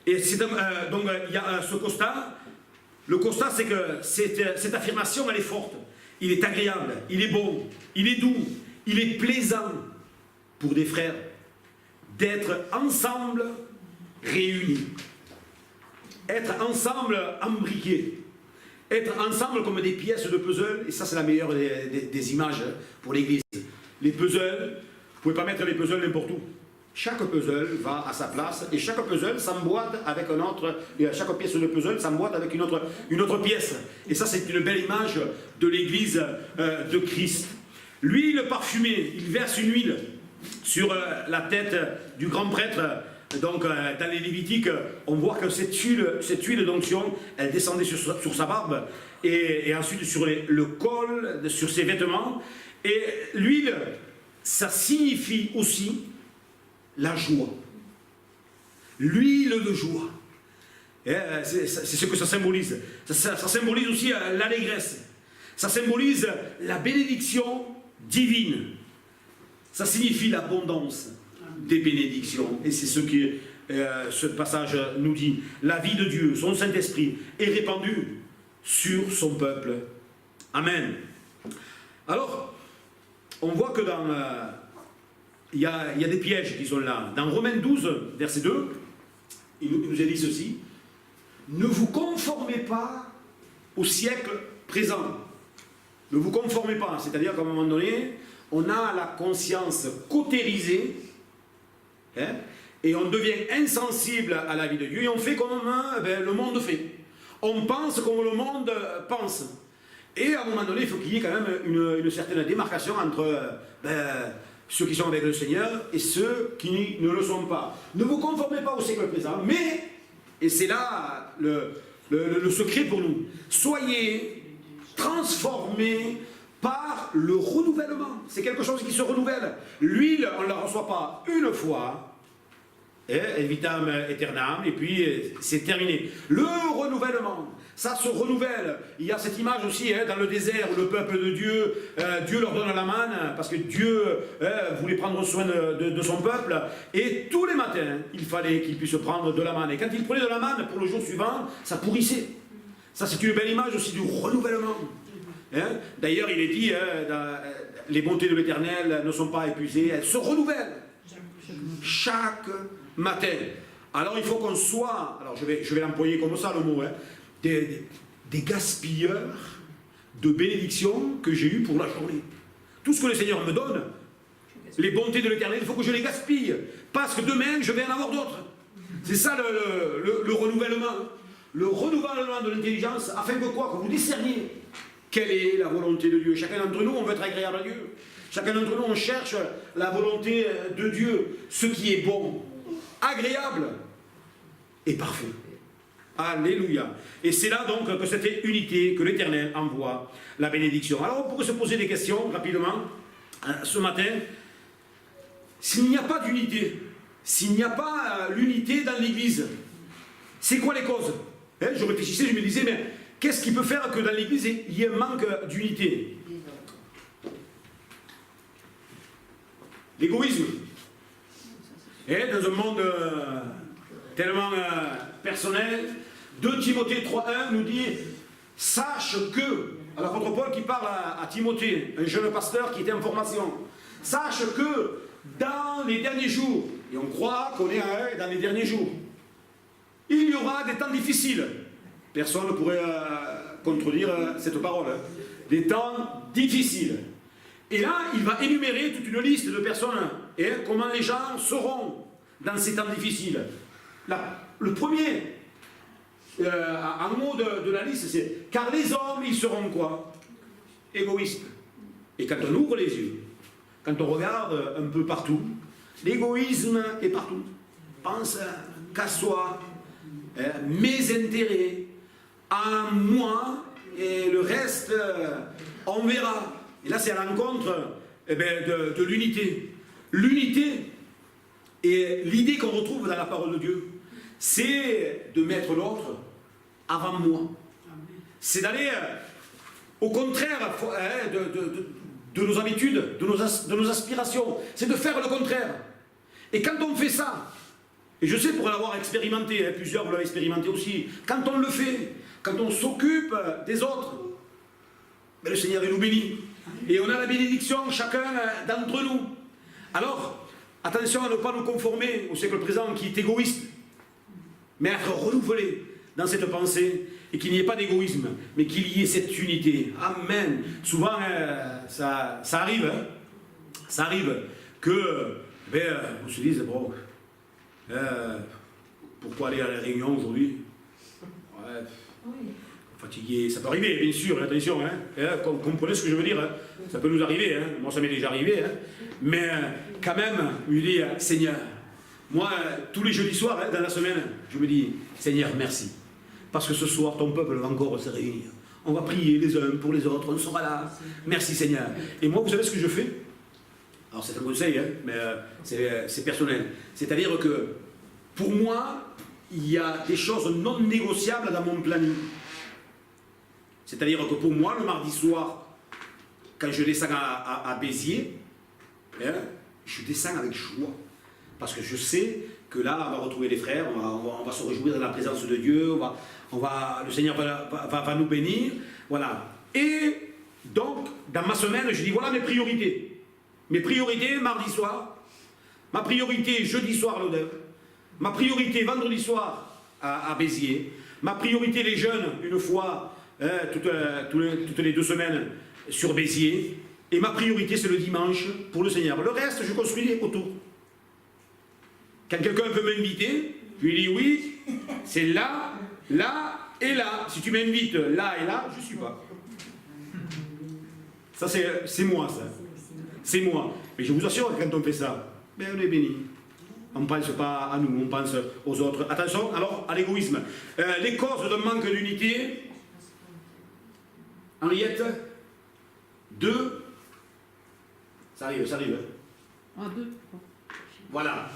Et donc il y a ce constat. Le constat, c'est que cette affirmation, elle est forte. Il est agréable, il est bon, il est doux, il est plaisant pour des frères d'être ensemble réunis. Être ensemble embriqués. Être ensemble comme des pièces de puzzle. Et ça, c'est la meilleure des images pour l'église. Les puzzles, vous ne pouvez pas mettre les puzzles n'importe où. Chaque puzzle va à sa place et chaque puzzle s'emboîte avec un autre, et chaque pièce de puzzle s'emboîte avec une autre pièce. Et ça, c'est une belle image de l'église de Christ. L'huile parfumée, il verse une huile sur la tête du grand prêtre. Donc, dans les Lévitiques, on voit que cette huile d'onction, elle descendait sur sa barbe et ensuite sur le col, sur ses vêtements. Et l'huile, ça signifie aussi la joie. L'huile de joie. C'est ce que ça symbolise. Ça symbolise aussi l'allégresse. Ça symbolise la bénédiction divine. Ça signifie l'abondance des bénédictions. Et c'est ce que ce passage nous dit. La vie de Dieu, son Saint-Esprit, est répandue sur son peuple. Amen. Alors, on voit que dans... il y a des pièges qui sont là. Dans Romains 12, verset 2, il nous a dit ceci. Ne vous conformez pas au siècle présent. Ne vous conformez pas. C'est-à-dire qu'à un moment donné, on a la conscience cautérisée, hein, et on devient insensible à la vie de Dieu, et on fait comme le monde fait. On pense comme le monde pense. Et à un moment donné, il faut qu'il y ait quand même une certaine démarcation entre ceux qui sont avec le Seigneur et ceux qui ne le sont pas. Ne vous conformez pas au siècle présent, mais, et c'est là le secret pour nous, soyez transformés par le renouvellement. C'est quelque chose qui se renouvelle. L'huile, on ne la reçoit pas une fois, et vitam aeternam, et puis c'est terminé. Le renouvellement, ça se renouvelle. Il y a cette image aussi dans le désert où le peuple de Dieu, Dieu leur donne la manne, parce que Dieu voulait prendre soin de son peuple, et tous les matins, il fallait qu'il puisse prendre de la manne. Et quand il prenait de la manne pour le jour suivant, ça pourrissait. Ça, c'est une belle image aussi du renouvellement. D'ailleurs, il est dit, les bontés de l'Éternel ne sont pas épuisées, elles se renouvellent chaque matin. Alors il faut qu'on soit, alors je vais l'employer comme ça le mot, des gaspilleurs de bénédictions que j'ai eues pour la journée. Tout ce que le Seigneur me donne, les bontés de l'Éternel, il faut que je les gaspille, parce que demain je vais en avoir d'autres. C'est ça le renouvellement. Le renouvellement de l'intelligence, afin que quoi? Que vous discerniez quelle est la volonté de Dieu. Chacun d'entre nous, on veut être agréable à Dieu. Chacun d'entre nous, on cherche la volonté de Dieu, ce qui est bon, agréable et parfait. Alléluia. Et c'est là donc que cette unité, que l'Éternel envoie la bénédiction. Alors on pourrait se poser des questions rapidement ce matin. S'il n'y a pas d'unité, s'il n'y a pas l'unité dans l'Église, c'est quoi les causes? Je réfléchissais, je me disais, mais qu'est-ce qui peut faire que dans l'Église il y ait un manque d'unité? L'égoïsme. Et dans un monde tellement personnel, 2 Timothée 3.1 nous dit « Sache que », alors l'apôtre Paul qui parle à Timothée, un jeune pasteur qui était en formation, « Sache que dans les derniers jours, et on croit qu'on est dans les derniers jours, il y aura des temps difficiles. » Personne ne pourrait contredire cette parole. Des temps difficiles. Et là, il va énumérer toute une liste de personnes et comment les gens seront dans ces temps difficiles. Là, le premier, en mot de la liste, c'est « Car les hommes, ils seront quoi? Égoïstes. » Et quand on ouvre les yeux, quand on regarde un peu partout, l'égoïsme est partout. Pense qu'à soi, mes intérêts, à moi, et le reste, on verra. Et là, c'est à l'encontre de l'unité. L'unité et l'idée qu'on retrouve dans la parole de Dieu, c'est de mettre l'autre avant moi. C'est d'aller, au contraire, de nos habitudes, de nos aspirations. C'est de faire le contraire. Et quand on fait ça, et je sais pour l'avoir expérimenté, hein, plusieurs vous l'avez expérimenté aussi, quand on le fait, quand on s'occupe des autres, ben le Seigneur il nous bénit. Et on a la bénédiction chacun d'entre nous. Alors, attention à ne pas nous conformer au siècle présent qui est égoïste, mais à être renouvelé dans cette pensée et qu'il n'y ait pas d'égoïsme, mais qu'il y ait cette unité. Amen. Souvent, ça arrive, hein, ça arrive que on se dise, bon, pourquoi aller à la réunion aujourd'hui? Ouais, fatigué, ça peut arriver, bien sûr, attention, hein, comprenez ce que je veux dire, hein, ça peut nous arriver, hein, moi ça m'est déjà arrivé, hein, mais quand même, je me dis, Seigneur, moi, tous les jeudis soirs, hein, dans la semaine, je me dis, Seigneur, merci, parce que ce soir, ton peuple va encore se réunir, on va prier les uns pour les autres, on sera là, merci Seigneur. Et moi, vous savez ce que je fais? Alors c'est un conseil, hein, mais c'est personnel, c'est-à-dire que, pour moi, il y a des choses non négociables dans mon planning. C'est-à-dire que pour moi, le mardi soir, quand je descends à Béziers, hein, je descends avec joie. Parce que je sais que là, on va retrouver les frères, on va se réjouir dans la présence de Dieu, le Seigneur va nous bénir. Voilà. Et donc, dans ma semaine, je dis voilà mes priorités. Mes priorités, mardi soir. Ma priorité, jeudi soir, à l'Odeur. Ma priorité, vendredi soir, à Béziers. Ma priorité, les jeunes, une fois... toutes les 2 semaines sur Béziers, et ma priorité c'est le dimanche pour le Seigneur. Le reste je construis autour. Quand quelqu'un veut m'inviter, je lui dis oui, c'est là, là et là. Si tu m'invites là et là, je ne suis pas. Ça c'est moi, ça. C'est moi. Mais je vous assure que quand on fait ça, ben, on est béni. On ne pense pas à nous, on pense aux autres. Attention alors à l'égoïsme. Les causes d'un manque d'unité. Henriette, 2, ça arrive. Ah, 2. Voilà.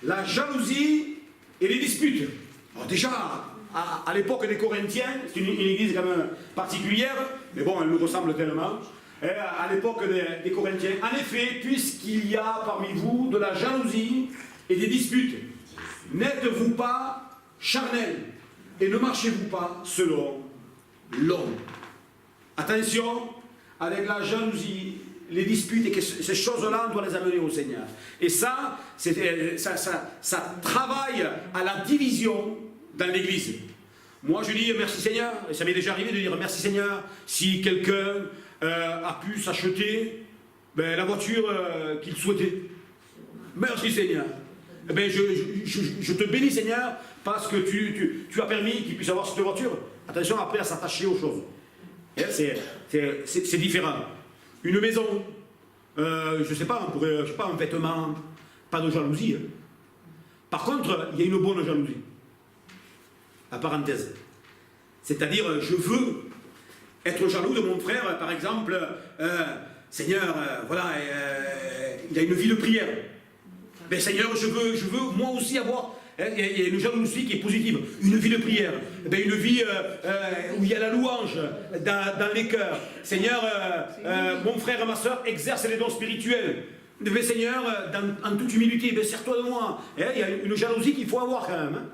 La jalousie et les disputes. Alors déjà, à l'époque des Corinthiens, c'est une église quand même particulière, mais bon, elle nous ressemble tellement. À l'époque des Corinthiens, en effet, puisqu'il y a parmi vous de la jalousie et des disputes, n'êtes-vous pas charnels et ne marchez-vous pas selon l'homme. Attention, avec la jalousie, les disputes, et que ces choses-là, on doit les amener au Seigneur. Et ça travaille à la division dans l'Église. Moi, je dis merci Seigneur, et ça m'est déjà arrivé de dire merci Seigneur, si quelqu'un a pu s'acheter la voiture qu'il souhaitait. Merci Seigneur. Eh bien, je te bénis Seigneur, parce que tu as permis qu'il puisse avoir cette voiture. Attention après à s'attacher aux choses. C'est différent. Une maison, je ne sais pas, un vêtement, pas de jalousie. Hein. Par contre, il y a une bonne jalousie. La parenthèse. C'est-à-dire, je veux être jaloux de mon frère, par exemple, Seigneur, voilà, il a une vie de prière. Mais Seigneur, je veux moi aussi avoir... Il y a une jalousie qui est positive, une vie de prière, une vie où il y a la louange dans les cœurs. Seigneur, mon frère et ma soeur exercent les dons spirituels. Mais Seigneur, en toute humilité, sers-toi de moi. Il y a une jalousie qu'il faut avoir quand même. Hein.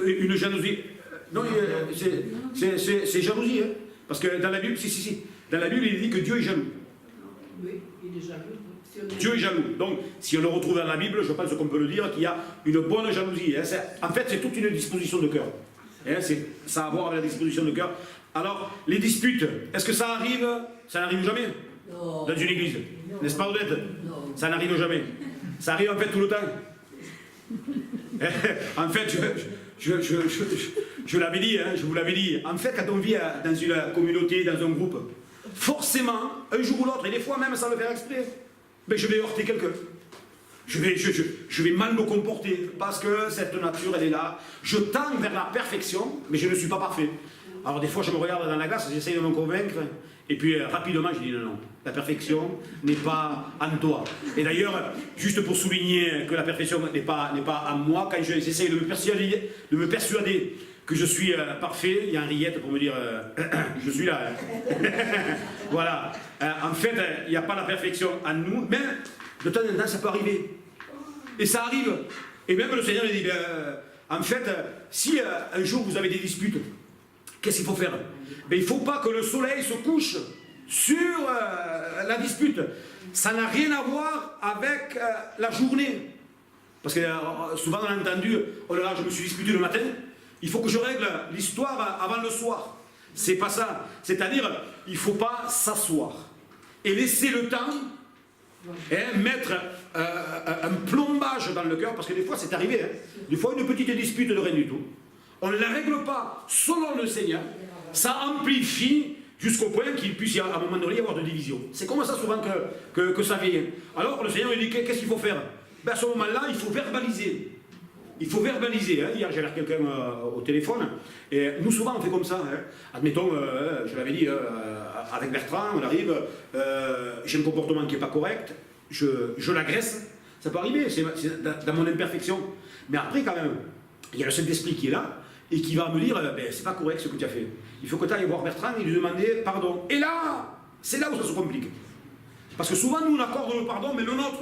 Une jalousie. Non, c'est jalousie. Hein. Parce que dans la Bible, dans la Bible, il dit que Dieu est jaloux. Oui, il est jaloux. Dieu est jaloux. Donc, si on le retrouve dans la Bible, je pense qu'on peut le dire qu'il y a une bonne jalousie. Hein. En fait, c'est toute une disposition de cœur. Hein, ça a à voir avec la disposition de cœur. Alors, les disputes, est-ce que ça arrive? Ça n'arrive jamais dans une église. N'est-ce pas, Odette? Ça n'arrive jamais. Ça arrive en fait tout le temps. En fait, je l'avais dit, hein, je vous l'avais dit. En fait, quand on vit dans une communauté, dans un groupe, forcément, un jour ou l'autre, et des fois même sans le faire exprès, je vais heurter quelqu'un. Je vais mal me comporter parce que cette nature, elle est là. Je tends vers la perfection, mais je ne suis pas parfait. Alors des fois, je me regarde dans la glace, j'essaye de me convaincre, et puis rapidement, je dis non, la perfection n'est pas en toi. Et d'ailleurs, juste pour souligner que la perfection n'est pas en moi, quand j'essaye de me persuader que je suis parfait, il y a Henriette pour me dire je suis là. Hein. Voilà. en fait, il n'y a pas la perfection en nous, mais de temps en temps, ça peut arriver. Et ça arrive. Et même le Seigneur il dit, en fait, si un jour vous avez des disputes, qu'est-ce qu'il faut faire? Il ne faut pas que le soleil se couche sur la dispute. Ça n'a rien à voir avec la journée. Parce que souvent on a entendu, oh là là, je me suis disputé le matin, il faut que je règle l'histoire avant le soir. C'est pas ça. C'est-à-dire, il ne faut pas s'asseoir et laisser le temps mettre un plombage dans le cœur, parce que des fois c'est arrivé, des fois une petite dispute de rien du tout. On ne la règle pas selon le Seigneur, ça amplifie jusqu'au point qu'il puisse à un moment donné y avoir de division. C'est comme ça souvent que ça vient. Alors le Seigneur lui dit, qu'est-ce qu'il faut faire? À ce moment-là, il faut verbaliser. Il faut verbaliser. Hier, j'avais quelqu'un au téléphone, et nous, souvent, on fait comme ça. Admettons, je l'avais dit, avec Bertrand, on arrive, j'ai un comportement qui n'est pas correct, je l'agresse, ça peut arriver, c'est dans mon imperfection. Mais après, quand même, il y a le Saint-Esprit qui est là, et qui va me dire, c'est pas correct ce que tu as fait. Il faut que tu ailles voir Bertrand et lui demander pardon. Et là, c'est là où ça se complique. Parce que souvent, nous, on accorde le pardon, mais le nôtre.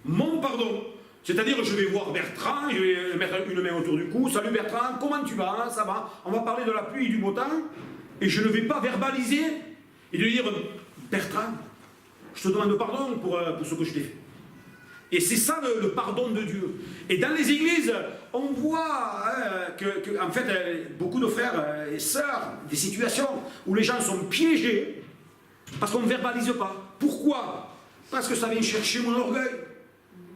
Mon pardon. C'est-à-dire, je vais voir Bertrand, je vais mettre une main autour du cou. Salut Bertrand, comment tu vas? Ça va? On va parler de la pluie et du beau temps. Et je ne vais pas verbaliser et lui dire, Bertrand, je te demande pardon pour ce que je t'ai fait. Et c'est ça le pardon de Dieu. Et dans les églises, on voit en fait, beaucoup de frères et sœurs, des situations où les gens sont piégés parce qu'on ne verbalise pas. Pourquoi? Parce que ça vient chercher mon orgueil.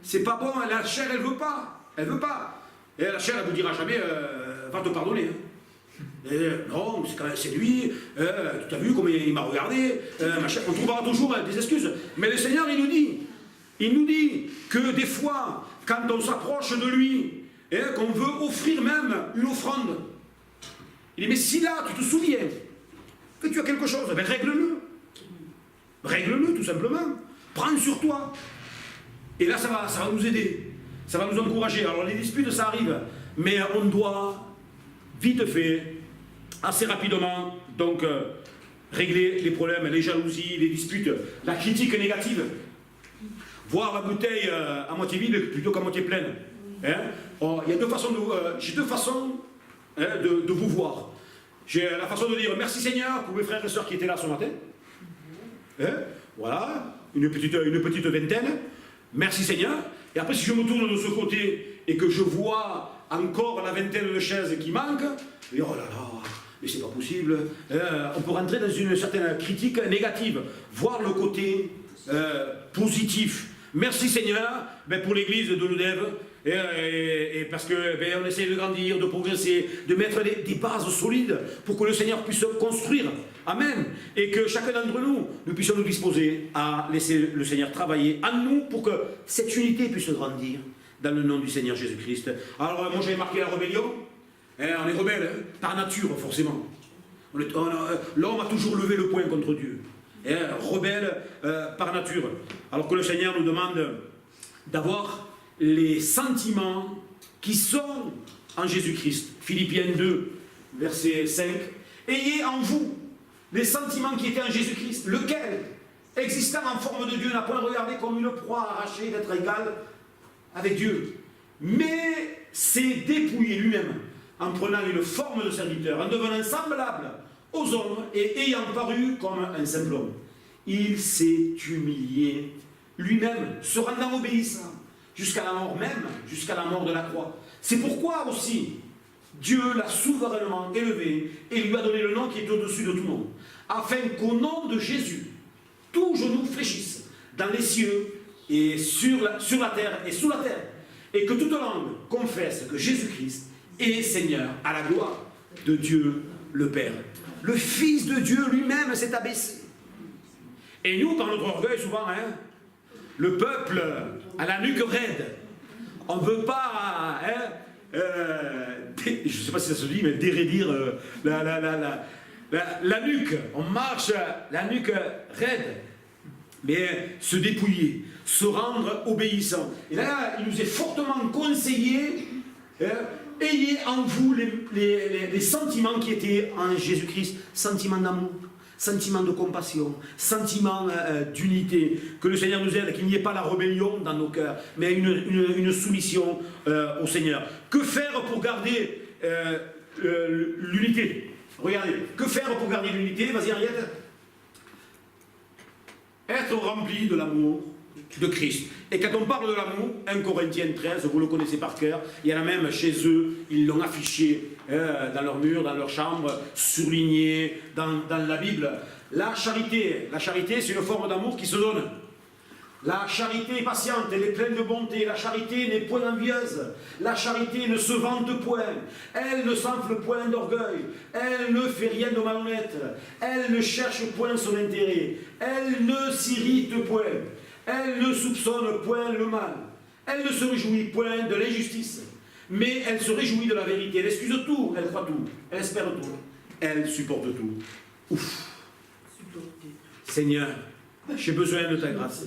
C'est pas bon, la chair elle veut pas. Elle veut pas. Et la chair elle vous dira jamais, va te pardonner. Non, c'est lui, tu as vu comment il m'a regardé, on trouvera toujours des excuses. Mais le Seigneur il nous dit que des fois, quand on s'approche de lui, qu'on veut offrir même une offrande, il dit, mais si là tu te souviens que tu as quelque chose, règle-le. Règle-le tout simplement. Prends sur toi. Et là, ça va nous aider, ça va nous encourager. Alors les disputes, ça arrive, mais on doit vite fait, assez rapidement, donc régler les problèmes, les jalousies, les disputes, la critique négative. Voir la bouteille à moitié vide plutôt qu'à moitié pleine. Il y a deux façons j'ai deux façons de vous voir. J'ai la façon de dire merci Seigneur pour mes frères et sœurs qui étaient là ce matin. Voilà, une petite vingtaine. Merci Seigneur. Et après, si je me tourne de ce côté et que je vois encore la vingtaine de chaises qui manquent, je dis, oh là là, mais c'est pas possible. On peut rentrer dans une certaine critique négative, voir le côté positif. Merci Seigneur pour l'église de l'Oudève, et parce que on essaie de grandir, de progresser, de mettre des bases solides pour que le Seigneur puisse construire. Amen. Et que chacun d'entre nous, nous puissions nous disposer à laisser le Seigneur travailler en nous pour que cette unité puisse grandir dans le nom du Seigneur Jésus-Christ. Alors moi j'avais marqué la rébellion. On est rebelle, par nature forcément. L'homme a toujours levé le poing contre Dieu. Rebelle par nature. Alors que le Seigneur nous demande d'avoir les sentiments qui sont en Jésus-Christ. Philippiens 2, verset 5. Ayez en vous les sentiments qui étaient en Jésus-Christ, lequel, existant en forme de Dieu, n'a point regardé comme une proie arrachée d'être égal avec Dieu, mais s'est dépouillé lui-même en prenant une forme de serviteur, en devenant semblable aux hommes et ayant paru comme un simple homme. Il s'est humilié lui-même, se rendant obéissant jusqu'à la mort même, jusqu'à la mort de la croix. C'est pourquoi aussi Dieu l'a souverainement élevé et lui a donné le nom qui est au-dessus de tout nom, afin qu'au nom de Jésus, tout genou fléchisse dans les cieux et sur la terre et sous la terre, et que toute langue confesse que Jésus-Christ est Seigneur, à la gloire de Dieu le Père. Le Fils de Dieu lui-même s'est abaissé. Et nous, par notre orgueil, souvent, le peuple a la nuque raide. On ne veut pas, je ne sais pas si ça se dit, mais dérédir la nuque. On marche la nuque raide. Mais se dépouiller, se rendre obéissant. Et là, il nous est fortement conseillé, ayez en vous les sentiments qui étaient en Jésus-Christ, sentiments d'amour, sentiment de compassion, sentiment d'unité. Que le Seigneur nous aide, qu'il n'y ait pas la rébellion dans nos cœurs, mais une soumission au Seigneur. Que faire pour garder l'unité? Regardez, que faire pour garder l'unité? Vas-y, Ariette. Être rempli de l'amour de Christ. Et quand on parle de l'amour, 1 Corinthiens 13, vous le connaissez par cœur, il y en a même chez eux, ils l'ont affiché dans leur mur, dans leur chambre, souligné dans la Bible. La charité, c'est une forme d'amour qui se donne. La charité est patiente, elle est pleine de bonté. La charité n'est point envieuse. La charité ne se vante point. Elle ne s'enfle point d'orgueil. Elle ne fait rien de malhonnête. Elle ne cherche point son intérêt. Elle ne s'irrite point. Elle ne soupçonne point le mal. Elle ne se réjouit point de l'injustice. Mais elle se réjouit de la vérité. Elle excuse tout, elle croit tout, elle espère tout. Elle supporte tout. Ouf. Seigneur, j'ai besoin de ta grâce.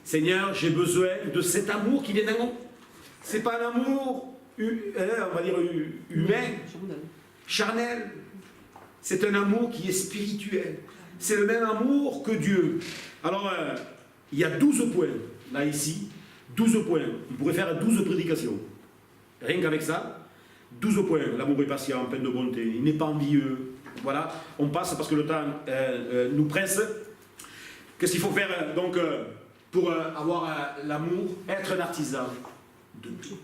Seigneur, j'ai besoin de cet amour qui vient d'en haut. Ce n'est pas un amour, on va dire, humain, charnel. C'est un amour qui est spirituel. C'est le même amour que Dieu. Alors, il y a 12 points, là, ici. 12 points. On pourrait faire 12 prédications. Rien qu'avec ça, 12 points. L'amour est patient, plein de bonté. Il n'est pas envieux. Voilà, on passe parce que le temps nous presse. Qu'est-ce qu'il faut faire donc pour avoir l'amour? Être un artisan de paix.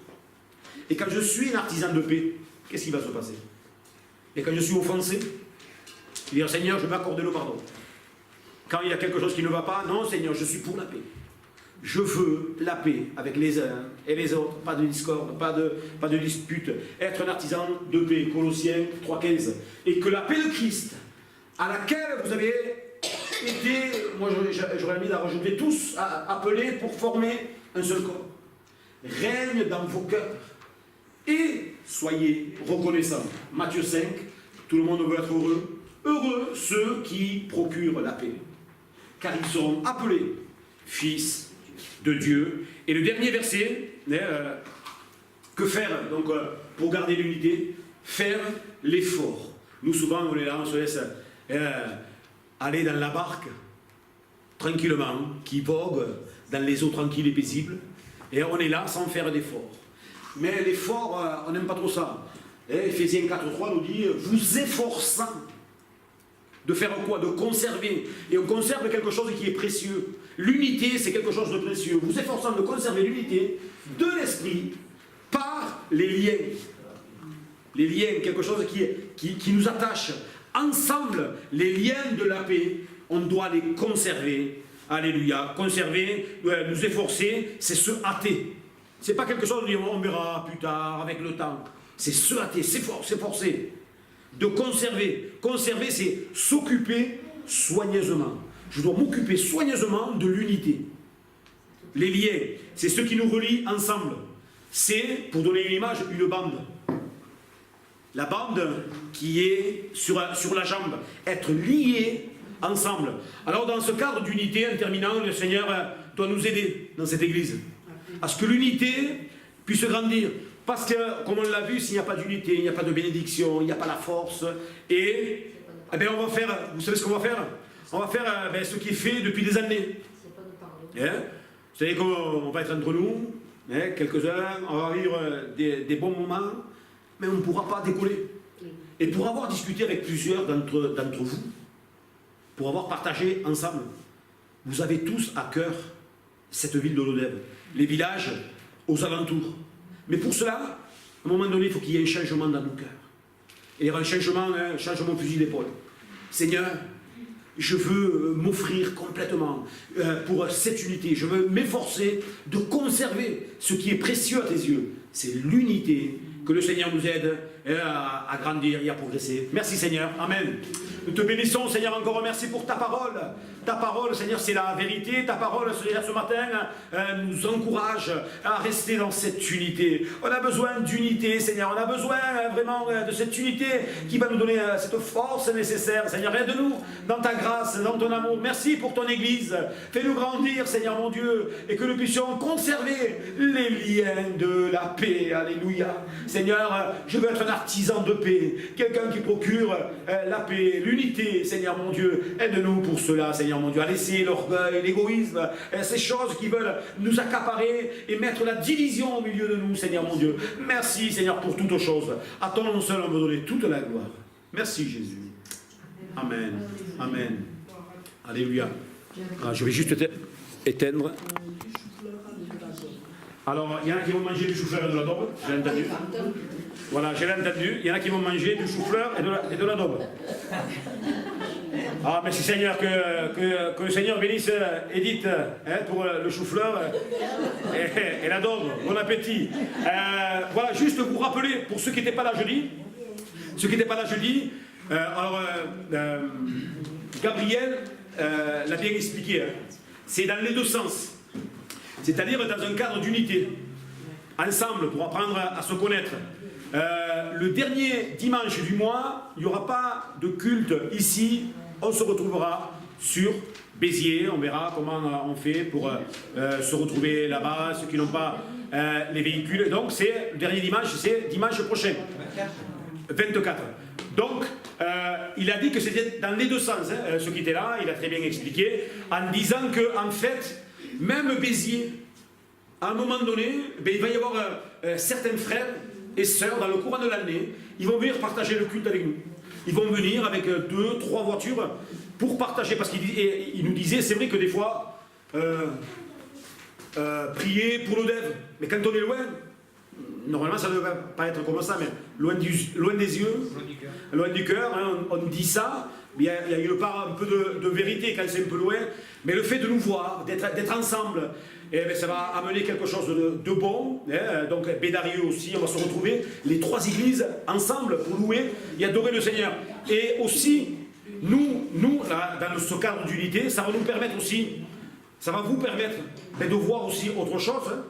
Et quand je suis un artisan de paix, qu'est-ce qui va se passer? Et quand je suis offensé, je vais dire Seigneur, je vais m'accorder le pardon. Quand il y a quelque chose qui ne va pas, non Seigneur, je suis pour la paix. Je veux la paix avec les uns et les autres, pas de discorde, pas de dispute. Être un artisan de paix, Colossiens 3,15. Et que la paix de Christ, à laquelle vous avez été, moi j'aurais envie d'en rajouter tous, appelés pour former un seul corps, règne dans vos cœurs. Et soyez reconnaissants. Matthieu 5, tout le monde veut être heureux. Heureux ceux qui procurent la paix, car ils seront appelés fils de Dieu. Et le dernier verset, que faire donc pour garder l'unité? Faire l'effort. Nous souvent on est là, on se laisse aller dans la barque tranquillement, qui vogue dans les eaux tranquilles et paisibles, et on est là sans faire d'effort. Mais l'effort, on n'aime pas trop ça. Éphésiens 4,3 nous dit vous efforçant de faire quoi? De conserver. Et on conserve quelque chose qui est précieux. L'unité, c'est quelque chose de précieux. Vous efforçant de conserver l'unité de l'esprit par les liens. Les liens, quelque chose qui nous attache. Ensemble, les liens de la paix, on doit les conserver. Alléluia. Conserver, nous efforcer, c'est se hâter. C'est pas quelque chose de dire on verra plus tard, avec le temps. C'est se hâter, s'efforcer. De conserver. Conserver, c'est s'occuper soigneusement. Je dois m'occuper soigneusement de l'unité. Les liens, c'est ce qui nous relie ensemble. C'est, pour donner une image, une bande. La bande qui est sur la jambe. Être liés ensemble. Alors dans ce cadre d'unité, en terminant, le Seigneur doit nous aider dans cette église. À ce que l'unité puisse grandir. Parce que, comme on l'a vu, s'il n'y a pas d'unité, il n'y a pas de bénédiction, il n'y a pas la force. Et eh bien, on va faire, vous savez ce qu'on va faire? On va faire ce qui est fait depuis des années. Vous savez qu'on va être entre nous, quelques-uns, on va vivre des bons moments, mais on ne pourra pas décoller. Et pour avoir discuté avec plusieurs d'entre vous, pour avoir partagé ensemble, vous avez tous à cœur cette ville de Lodève, les villages aux alentours. Mais pour cela, à un moment donné, il faut qu'il y ait un changement dans nos cœurs. Et il y aura un changement fusil d'épaule. Seigneur, je veux m'offrir complètement pour cette unité. Je veux m'efforcer de conserver ce qui est précieux à tes yeux. C'est l'unité. Que le Seigneur nous aide à grandir et à progresser. Merci Seigneur. Amen. Nous te bénissons Seigneur encore. Merci pour ta parole. Ta parole Seigneur c'est la vérité. Ta parole Seigneur ce matin nous encourage à rester dans cette unité. On a besoin d'unité Seigneur. On a besoin vraiment de cette unité qui va nous donner cette force nécessaire. Seigneur, aide-nous dans ta grâce, dans ton amour. Merci pour ton Église. Fais-nous grandir Seigneur mon Dieu et que nous puissions conserver les liens de la paix. Alléluia. Seigneur, je veux être un artisan de paix, quelqu'un qui procure la paix, l'unité, Seigneur mon Dieu. Aide-nous pour cela, Seigneur mon Dieu, à laisser l'orgueil, l'égoïsme, ces choses qui veulent nous accaparer et mettre la division au milieu de nous, Seigneur mon Dieu. Merci, Seigneur, pour toutes choses. À ton nom seul, on veut donner toute la gloire. Merci, Jésus. Amen. Amen. Alléluia. Ah, je vais juste éteindre. Alors, il y en a qui vont manger du chou-fleur et de la daube, j'ai entendu. Voilà, j'ai entendu. Il y en a qui vont manger du chou-fleur et de la daube. Ah, merci Seigneur, que le Seigneur bénisse Edith pour le chou-fleur et la daube. Bon appétit. Voilà, juste vous rappeler, pour ceux qui n'étaient pas là jeudi, Gabriel l'a bien expliqué. C'est dans les deux sens. C'est-à-dire dans un cadre d'unité, ensemble, pour apprendre à se connaître. Le dernier dimanche du mois, il n'y aura pas de culte ici, on se retrouvera sur Béziers, on verra comment on fait pour se retrouver là-bas, ceux qui n'ont pas les véhicules. Donc c'est le dernier dimanche, c'est dimanche prochain, 24. Donc, il a dit que c'était dans les deux sens, ceux qui étaient là, il a très bien expliqué, en disant que, en fait, même Béziers, à un moment donné, il va y avoir certains frères et sœurs dans le courant de l'année, ils vont venir partager le culte avec nous. Ils vont venir avec 2, 3 voitures pour partager, parce qu'il nous disait, c'est vrai que des fois, prier pour le dev, mais quand on est loin, normalement ça ne devrait pas être comme ça, mais loin des yeux, loin du cœur, hein, on dit ça, mais il y a une part un peu de vérité quand c'est un peu loin, mais le fait de nous voir, d'être ensemble, ça va amener quelque chose de bon, hein, donc Bédarieux aussi, on va se retrouver, les 3 églises ensemble pour louer et adorer le Seigneur. Et aussi, nous là, dans ce cadre d'unité, ça va nous permettre aussi, ça va vous permettre de voir aussi autre chose, hein,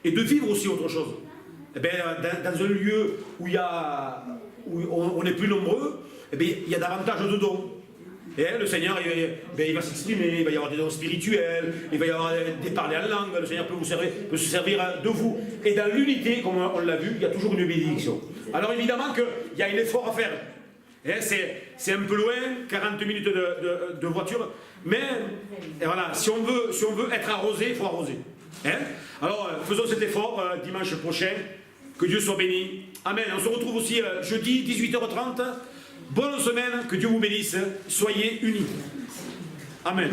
et de vivre aussi autre chose. Dans un lieu où on est plus nombreux, il y a davantage de dons. Et le Seigneur, il va s'exprimer, il va y avoir des dons spirituels, il va y avoir des parler en langue, le Seigneur peut se servir de vous. Et dans l'unité, comme on l'a vu, il y a toujours une bénédiction. Alors évidemment qu'il y a un effort à faire. C'est un peu loin, 40 minutes de voiture, mais voilà, si on veut être arrosé, il faut arroser. Alors faisons cet effort dimanche prochain, que Dieu soit béni. Amen. On se retrouve aussi jeudi 18h30. Bonne semaine, que Dieu vous bénisse. Soyez unis. Amen.